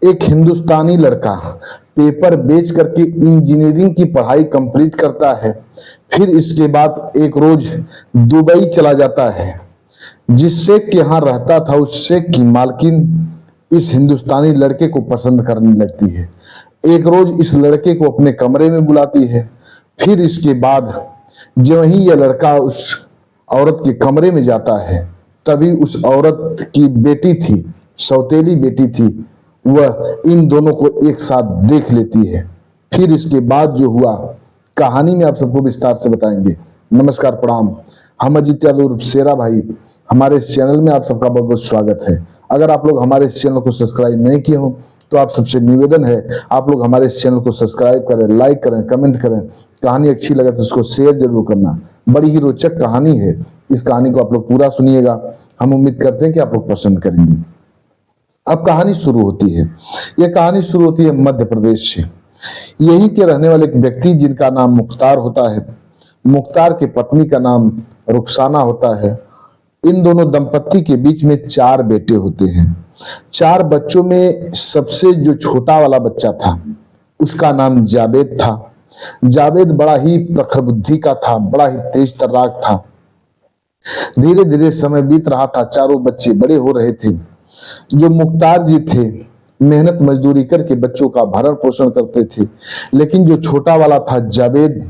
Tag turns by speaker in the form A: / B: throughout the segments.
A: एक हिंदुस्तानी लड़का पेपर बेच करके इंजीनियरिंग की पढ़ाई कंप्लीट करता है। फिर इसके बाद एक रोज दुबई चला जाता है। जिस शेख के यहाँ रहता था उस शेख की मालकिन इस हिंदुस्तानी लड़के को पसंद करने लगती है। एक रोज इस लड़के को अपने कमरे में बुलाती है। फिर इसके बाद जब ही यह लड़का उस औरत के कमरे में जाता है तभी उस औरत की बेटी थी, सौतेली बेटी थी, वह इन दोनों को एक साथ देख लेती है। फिर इसके बाद जो हुआ कहानी में आप सबको विस्तार से बताएंगे। नमस्कार, प्रणाम। हम अजीत यादव उर्फ शेरा भाई, हमारे इस चैनल में आप सबका बहुत बहुत स्वागत है। अगर आप लोग हमारे इस चैनल को सब्सक्राइब नहीं किए हो तो आप सबसे निवेदन है आप लोग हमारे इस चैनल को सब्सक्राइब करें, लाइक करें, कमेंट करें। कहानी अच्छी लगे तो उसको शेयर जरूर करना। बड़ी ही रोचक कहानी है। इस कहानी को आप लोग पूरा सुनिएगा। हम उम्मीद करते हैं कि आप लोग पसंद करेंगे। अब कहानी शुरू होती है। यह कहानी शुरू होती है मध्य प्रदेश से। यहीं के रहने वाले एक व्यक्ति जिनका नाम मुख्तार होता है, मुख्तार की पत्नी का नाम रुखसाना होता है। इन दोनों दंपत्ति के बीच में 4 बेटे होते हैं। 4 बच्चों में सबसे जो छोटा वाला बच्चा था उसका नाम जावेद था। जावेद बड़ा ही प्रखर बुद्धि का था, बड़ा ही तेज तर्राक था। धीरे धीरे समय बीत रहा था, चारों बच्चे बड़े हो रहे थे। जो मुख्तार जी थे मेहनत मजदूरी करके बच्चों का भरण पोषण करते थे, लेकिन जो छोटा वाला था जावेद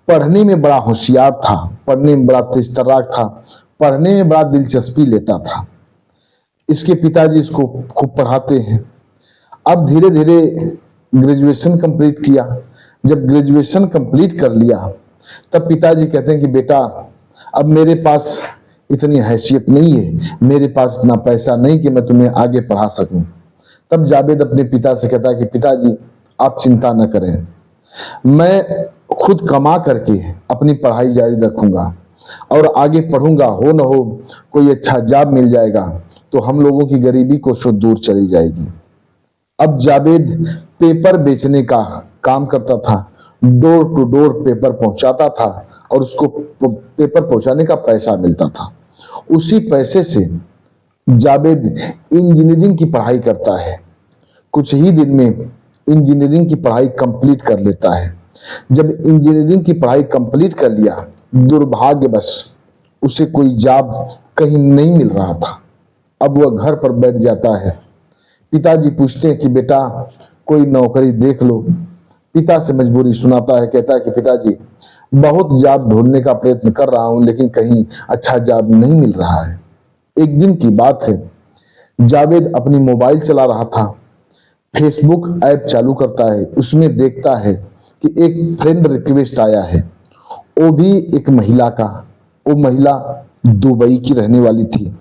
A: पढ़ने में बड़ा होशियार था, पढ़ने में बड़ा तेज तर्राक था, पढ़ने में बड़ा दिलचस्पी लेता था। इसके पिताजी इसको खूब पढ़ाते हैं। अब धीरे धीरे ग्रेजुएशन कंप्लीट किया। जब ग्रेजुएशन कंप्लीट कर लिया तब पिताजी कहते हैं कि बेटा अब मेरे पास इतनी हैसियत नहीं है, मेरे पास इतना पैसा नहीं कि मैं तुम्हें आगे पढ़ा सकूं। तब जावेद अपने पिता से कहता है कि पिताजी आप चिंता न करें, मैं खुद कमा करके अपनी पढ़ाई जारी रखूंगा और आगे पढ़ूंगा। हो न हो कोई अच्छा जॉब मिल जाएगा तो हम लोगों की गरीबी को सो दूर चली जाएगी। अब जावेद पेपर बेचने का काम करता था, डोर टू डोर पेपर पहुंचाता था और उसको पेपर पहुंचाने का पैसा मिलता था। उसी पैसे से जावेद इंजीनियरिंग की पढ़ाई करता है। कुछ ही दिन में इंजीनियरिंग की पढ़ाई कंप्लीट कर लेता है। जब इंजीनियरिंग की पढ़ाई कंप्लीट कर लिया, दुर्भाग्यवश उसे कोई जॉब कहीं नहीं मिल रहा था। अब वह घर पर बैठ जाता है। पिताजी पूछते हैं कि बेटा कोई नौकरी देख लो। पिता से मजबूरी सुनाता है, कहता है कि पिताजी बहुत जॉब ढूंढने का प्रयत्न कर रहा हूं लेकिन कहीं अच्छा जॉब नहीं मिल रहा है। एक दिन की बात है, जावेद अपनी मोबाइल चला रहा था, फेसबुक ऐप चालू करता है। उसमें देखता है कि एक फ्रेंड रिक्वेस्ट आया है, वो भी एक महिला का। वो महिला दुबई की रहने वाली थी।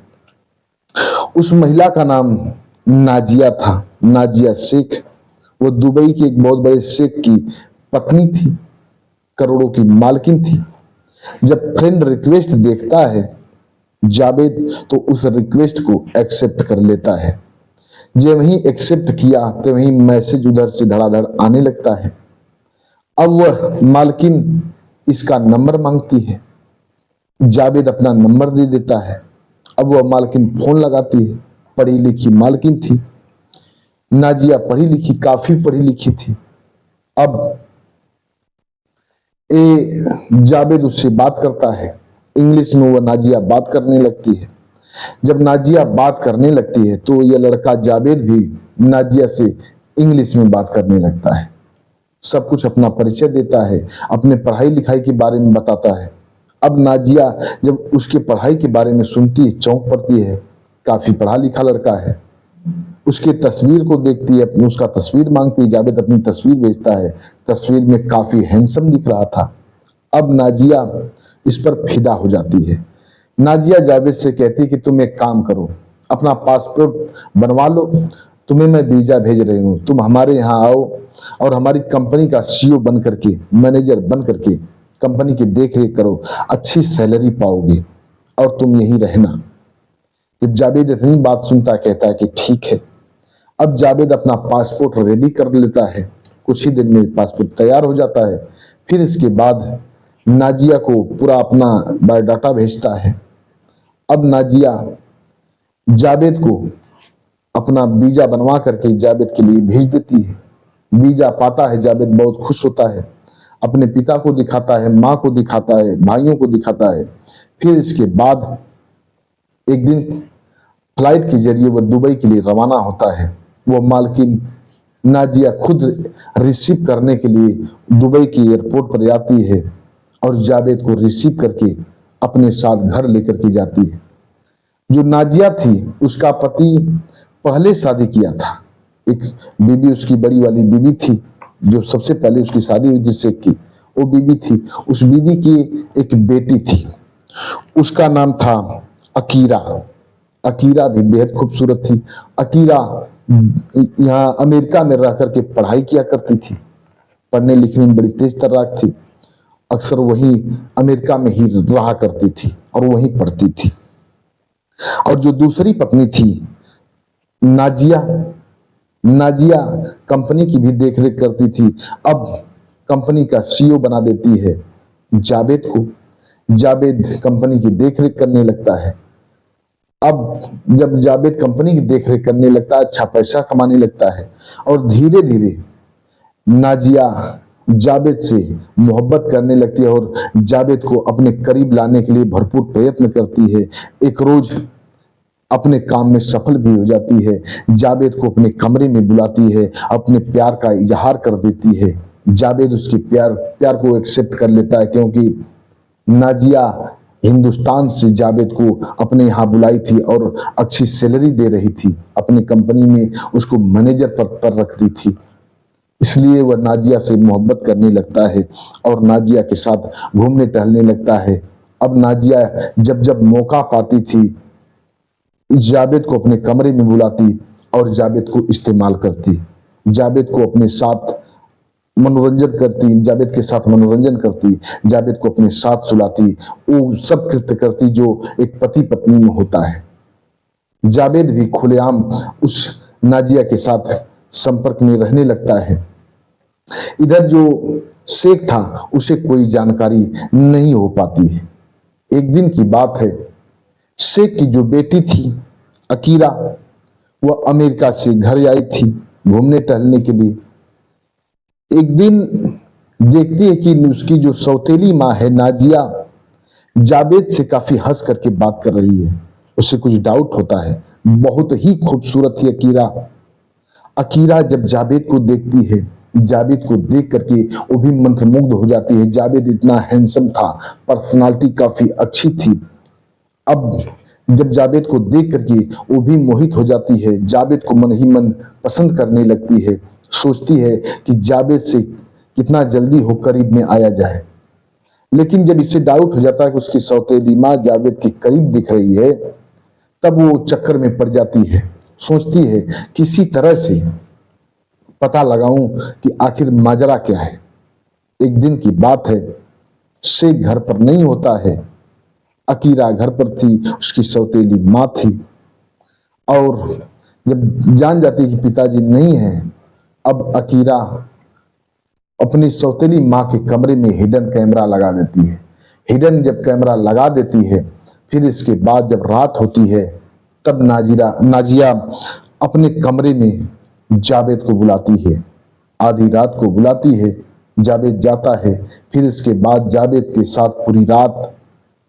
A: उस महिला का नाम नाजिया था, नाजिया शेख। वो दुबई के एक बहुत बड़े शेख की पत्नी थी, करोड़ों की मालकिन थी। जब फ्रेंड रिक्वेस्ट देखता है जावेद तो उस रिक्वेस्ट को एक्सेप्ट कर लेता है। जब वही एक्सेप्ट किया तो वही मैसेज उधर से धड़ाधड़ आने लगता है। अब वह मालकिन इसका नंबर मांगती है। जावेद अपना नंबर दे देता है। अब वह मालकिन फोन लगाती है। पढ़ी लिखी मालकिन थी, नाजिया पढ़ी लिखी, काफी पढ़ी लिखी थी। अब जावेद उससे बात करता है। इंग्लिश में वह नाजिया बात करने लगती है। जब नाजिया बात करने लगती है तो यह लड़का जावेद भी नाजिया से इंग्लिश में बात करने लगता है। सब कुछ अपना परिचय देता है, अपने पढ़ाई लिखाई के बारे में बताता है। अब नाजिया जब उसके पढ़ाई के बारे में सुनती है चौंक पड़ती है। काफी पढ़ा लिखा लड़का है। उसके तस्वीर को देखती है, उसका तस्वीर मांगती है। जावेद अपनी तस्वीर भेजता है। तस्वीर में काफी हैंडसम दिख रहा था। अब नाजिया इस पर फिदा हो जाती है। नाजिया जावेद से कहती है कि तुम एक काम करो, अपना पासपोर्ट बनवा लो, तुम्हें मैं वीजा भेज रही हूँ, तुम हमारे यहाँ आओ और हमारी कंपनी का सीईओ बन करके, मैनेजर बन करके कंपनी की देख रेख करो, अच्छी सैलरी पाओगे और तुम यहीं रहना। जब जावेद इतनी बात सुनता कहता है कि ठीक है। अब जावेद अपना पासपोर्ट रेडी कर लेता है। कुछ ही दिन में पासपोर्ट तैयार हो जाता है। फिर इसके बाद नाजिया को पूरा अपना बायोडाटा भेजता है। अब नाजिया जावेद को अपना वीजा बनवा करके जावेद के लिए भेज देती है। वीजा पाता है जावेद बहुत खुश होता है, अपने पिता को दिखाता है, माँ को दिखाता है, भाइयों को दिखाता है। फिर इसके बाद एक दिन फ्लाइट के जरिए वह दुबई के लिए रवाना होता है। वो मालकिन नाजिया खुद रिसीव करने के लिए दुबई के एयरपोर्ट पर जाती है और जावेद को रिसीव करके अपने साथ घर लेकर के जाती है। जो नाजिया थी उसका पति पहले शादी किया था, एक बीबी उसकी बड़ी वाली बीबी थी जो सबसे पहले उसकी शादी हुई जिससे की वो बीबी थी। उस बीबी की एक बेटी थी, उसका नाम था अकीरा। अकीरा भी बेहद खूबसूरत थी। अकीरा यहाँ अमेरिका में रह करके पढ़ाई किया करती थी, पढ़ने लिखने में बड़ी तेज तर्राक थी। अक्सर वहीं अमेरिका में ही रहा करती थी और वहीं पढ़ती थी। और जो दूसरी पत्नी थी नाजिया, नाजिया कंपनी की भी देखरेख करती थी। अब कंपनी का सीईओ बना देती है जावेद को। जावेद कंपनी की देखरेख करने लगता है। अब जब जावेद कंपनी की देखरेख करने लगता है, अच्छा पैसा कमाने लगता है और धीरे धीरे नाजिया जावेद से मोहब्बत करने लगती है और जावेद को अपने करीब लाने के लिए भरपूर प्रयत्न करती है। एक रोज अपने काम में सफल भी हो जाती है। जावेद को अपने कमरे में बुलाती है, अपने प्यार का इजहार कर देती है। जावेद उसके प्यार को एक्सेप्ट कर लेता है क्योंकि नाजिया हिंदुस्तान से जावेद को अपने यहाँ बुलाई थी और अच्छी सैलरी दे रही थी, अपनी कंपनी में उसको मैनेजर पद पर रखती थी। इसलिए वह नाजिया से मोहब्बत करने लगता है और नाजिया के साथ घूमने टहलने लगता है। अब नाजिया जब जब मौका पाती थी जावेद को अपने कमरे में बुलाती और जावेद को इस्तेमाल करती, जावेद को अपने साथ मनोरंजन करती, जावेद के साथ मनोरंजन करती, जावेद को अपने साथ सुलाती, वो सब कृत्य करती जो एक पति पत्नी में होता है। जावेद भी खुलेआम उस नाजिया के साथ संपर्क में रहने लगता है। इधर जो शेख था उसे कोई जानकारी नहीं हो पाती है। एक दिन की बात है, शेख की जो बेटी थी अकीरा, वह अमेरिका से घर आई थी घूमने टहलने के लिए। एक दिन देखती है कि उसकी जो सौतेली माँ है नाजिया जावेद से काफी हंस करके बात कर रही है। उसे कुछ डाउट होता है। बहुत ही खूबसूरत थी अकीरा। अकीरा जब जावेद को देखती है, जावेद को देख करके वो भी मंत्रमुग्ध हो जाती है। जावेद इतना हैंडसम था, पर्सनालिटी काफी अच्छी थी। अब जब जावेद को देख करके वो भी मोहित हो जाती है, जावेद को मन ही मन पसंद करने लगती है। सोचती है कि जावेद से कितना जल्दी हो करीब में आया जाए। लेकिन जब इसे डाउट हो जाता है कि उसकी सौतेली माँ जावेद के करीब दिख रही है, तब वो चक्कर में पड़ जाती है। सोचती है किसी तरह से पता लगाऊं कि आखिर माजरा क्या है। एक दिन की बात है, शेख घर पर नहीं होता है, अकीरा घर पर थी, उसकी सौतेली माँ थी। और जब जान जाती कि पिताजी नहीं है, अब अकीरा अपनी सौतेली माँ के कमरे में हिडन कैमरा लगा देती है। हिडन जब कैमरा लगा देती है, फिर इसके बाद जब रात होती है, तब नाजिया अपने कमरे में जावेद को बुलाती है। आधी रात को बुलाती है, जावेद जाता है। फिर इसके बाद जावेद के साथ पूरी रात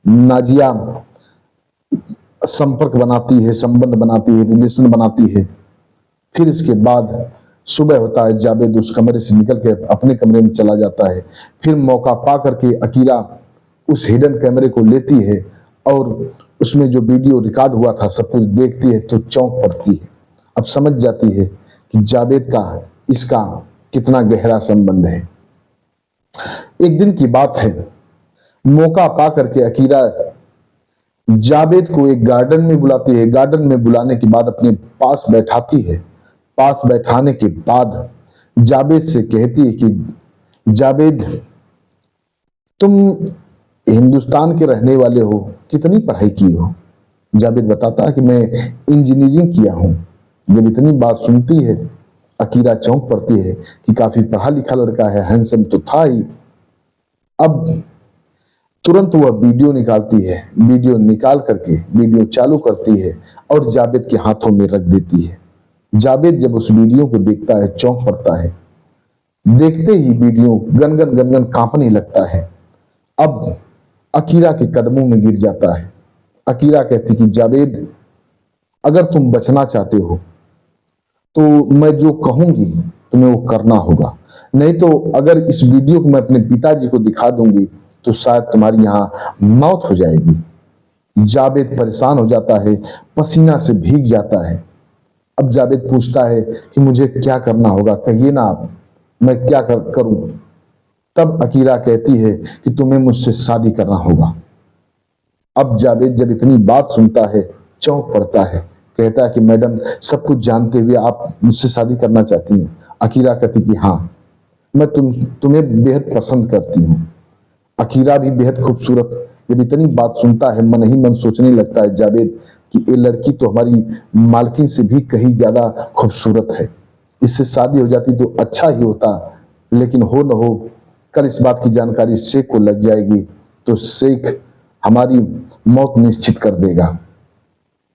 A: नाजिया संपर्क बनाती है, संबंध बनाती है, रिलेशन बनाती है। फिर इसके बाद सुबह होता है, जावेद उस कमरे से निकल के अपने कमरे में चला जाता है। फिर मौका पा करके अकीरा उस हिडन कैमरे को लेती है और उसमें जो वीडियो रिकॉर्ड हुआ था सब कुछ देखती है तो चौंक पड़ती है। अब समझ जाती है कि जावेद का इसका कितना गहरा संबंध है। एक दिन की बात है, मौका पा करके अकीरा जावेद को एक गार्डन में बुलाती है। गार्डन में बुलाने के बाद अपने पास बैठाती है। पास बैठाने के बाद जावेद से कहती है कि जावेद, तुम हिंदुस्तान के रहने वाले हो, कितनी पढ़ाई की हो? जावेद बताता है कि मैं इंजीनियरिंग किया हूं। जब इतनी बात सुनती है, अकीरा चौंक पड़ती है कि काफी पढ़ा लिखा लड़का है, हैंडसम तो था ही। अब तुरंत वह वीडियो निकालती है, वीडियो निकाल करके वीडियो चालू करती है और जावेद के हाथों में रख देती है। जावेद जब उस वीडियो को देखता है चौंक पड़ता है। देखते ही वीडियो गनगन गनगन कांपने लगता है। अब अकीरा के कदमों में गिर जाता है। अकीरा कहती कि जावेद, अगर तुम बचना चाहते हो तो मैं जो कहूंगी तुम्हें वो करना होगा, नहीं तो अगर इस वीडियो को मैं अपने पिताजी को दिखा दूंगी तो शायद तुम्हारी यहां मौत हो जाएगी। जावेद परेशान हो जाता है, पसीना से भीग जाता है। अब जावेद पूछता है कि मुझे क्या करना होगा, कहिए ना आप, मैं क्या करूं। तब अकीरा कहती है कि तुम्हें मुझसे शादी करना होगा। अब जावेद जब इतनी बात सुनता है चौंक पड़ता है। कहता है कि मैडम, सब कुछ जानते हुए आप मुझसे शादी करना चाहती हैं। अकीरा कहती कि हाँ, मैं तुम्हें बेहद पसंद करती हूँ। अकीरा भी बेहद खूबसूरत। जब इतनी बात सुनता है मन ही मन सोचने लगता है जावेद कि ये लड़की तो हमारी मालकिन से भी कहीं ज्यादा खूबसूरत है, इससे शादी हो जाती तो अच्छा ही होता। लेकिन हो न हो कल इस बात की जानकारी शेख को लग जाएगी तो शेख हमारी मौत निश्चित कर देगा।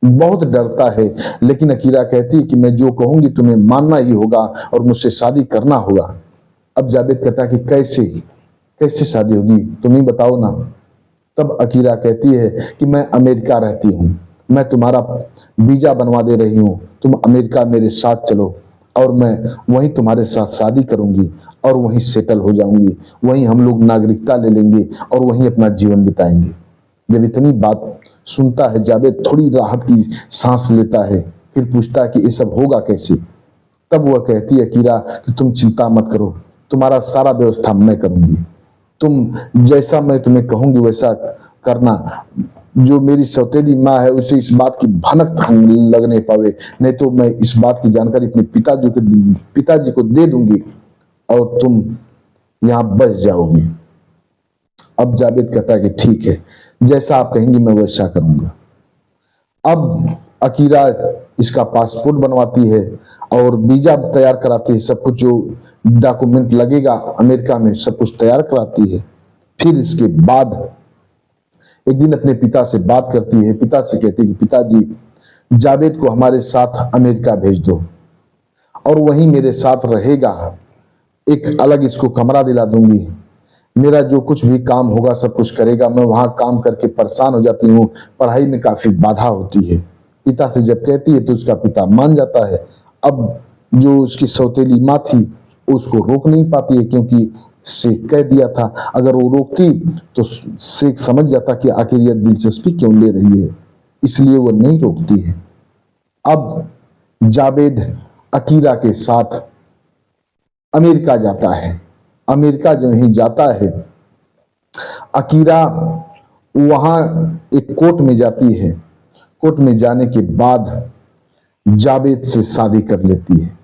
A: बहुत डरता है, लेकिन अकीरा कहती है कि मैं जो कहूंगी तुम्हें मानना ही होगा और मुझसे शादी करना होगा। अब जावेद कहता है कि कैसे कैसे शादी होगी, तुम ही बताओ ना। तब अकीरा कहती है कि मैं अमेरिका रहती हूँ, मैं तुम्हारा वीजा बनवा दे रही हूँ, तुम अमेरिका मेरे साथ चलो और मैं वहीं तुम्हारे साथ शादी करूंगी और वहीं सेटल हो जाऊंगी, वहीं हम लोग नागरिकता ले लेंगे और वहीं अपना जीवन बिताएंगे। जब इतनी बात सुनता है जावेद थोड़ी राहत की सांस लेता है, फिर पूछता है कि ये सब होगा कैसे। तब वह कहती है अकीरा कि तुम चिंता मत करो, तुम्हारा सारा व्यवस्था मैं करूंगी, तुम जैसा मैं तुम्हें कहूंगी वैसा करना। जो मेरी सौतेली माँ है उसे इस बात की भनक लगने पावे, नहीं तो मैं इस बात की जानकारी अपने पिताजी को दे दूंगी और तुम यहां बच जाओगी। अब जावेद कहता है कि ठीक है, जैसा आप कहेंगी मैं वैसा करूंगा। अब अकीरा इसका पासपोर्ट बनवाती है और वीजा तैयार कराती है, सब कुछ जो डॉक्यूमेंट लगेगा अमेरिका में सब कुछ तैयार कराती है। फिर इसके बाद एक दिन अपने पिता से बात करती है। पिता से कहती है कि पिताजी, जावेद को हमारे साथ अमेरिका भेज दो और वहीं मेरे साथ रहेगा, एक अलग इसको कमरा दिला दूंगी, मेरा जो कुछ भी काम होगा सब कुछ करेगा। मैं वहां काम करके परेशान हो जाती हूँ, पढ़ाई में काफी बाधा होती है। पिता से जब कहती है तो उसका पिता मान जाता है। अब जो उसकी सौतेली माँ थी उसको रोक नहीं पाती है, क्योंकि शेख कह दिया था, अगर वो रोकती तो शेख समझ जाता कि आखिर यह दिलचस्पी क्यों ले रही है, इसलिए वो नहीं रोकती है। अब जावेद अकीरा के साथ अमेरिका जाता है। अमेरिका जो ही जाता है, अकीरा वहां एक कोर्ट में जाती है। कोर्ट में जाने के बाद जावेद से शादी कर लेती है।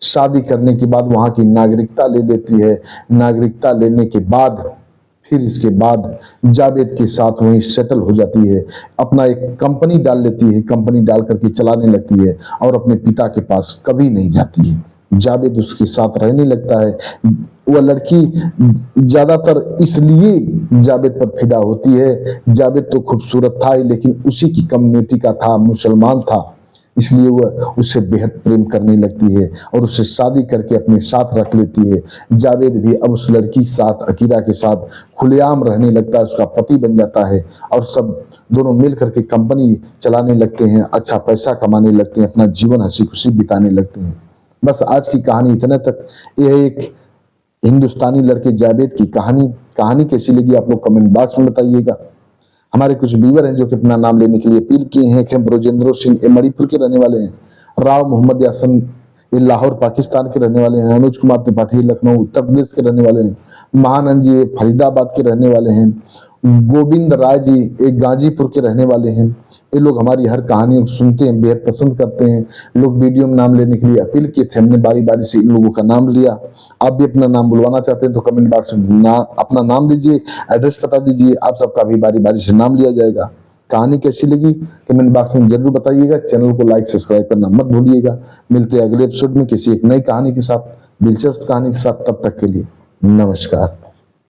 A: शादी करने के बाद वहां की नागरिकता ले लेती है। नागरिकता लेने के बाद फिर इसके बाद जावेद के साथ वहीं सेटल हो जाती है। अपना एक कंपनी डाल लेती है, कंपनी डाल करके चलाने लगती है और अपने पिता के पास कभी नहीं जाती है। जावेद उसके साथ रहने लगता है। वह लड़की ज्यादातर इसलिए जावेद पर फिदा होती है, जावेद तो खूबसूरत था ही लेकिन उसी की कम्युनिटी का था, मुसलमान था, इसलिए वह उससे बेहद प्रेम करने लगती है और उससे शादी करके अपने साथ रख लेती है। जावेद भी अब उस लड़की के साथ, अकीरा के साथ खुलेआम रहने लगता है, उसका पति बन जाता है और सब दोनों मिल करके कंपनी चलाने लगते हैं, अच्छा पैसा कमाने लगते हैं, अपना जीवन हंसी खुशी बिताने लगते हैं। बस आज की कहानी इतने तक। यह एक हिंदुस्तानी लड़के जावेद की कहानी कैसी लगी आप लोग कमेंट बॉक्स में बताइएगा। हमारे कुछ व्यूअर हैं जो कि अपना नाम लेने के लिए अपील किए हैं। कि ब्रजेंद्र सिंह ये मणिपुर के रहने वाले हैं, राव मोहम्मद यासन ये लाहौर पाकिस्तान के रहने वाले हैं, अनुज कुमार त्रिपाठी लखनऊ उत्तर प्रदेश के रहने वाले हैं, महानंद जी फरीदाबाद के रहने वाले हैं, गोविंद राय जी एक गाजीपुर के रहने वाले हैं। ये लोग हमारी हर कहानियों को सुनते हैं, बेहद पसंद करते हैं। लोग वीडियो में नाम लेने के लिए अपील किए थे, हमने बारी बारी से इन लोगों का नाम लिया। आप भी अपना नाम बुलवाना चाहते हैं तो कमेंट बॉक्स में अपना नाम दीजिए, एड्रेस बता दीजिए, आप सबका भी बारी बारी से नाम लिया जाएगा। कहानी कैसी लगी कमेंट बॉक्स में जरूर बताइएगा। चैनल को लाइक सब्सक्राइब करना मत भूलिएगा। मिलते हैं अगले एपिसोड में किसी एक नई कहानी के साथ, दिलचस्प कहानी के साथ। तब तक के लिए नमस्कार।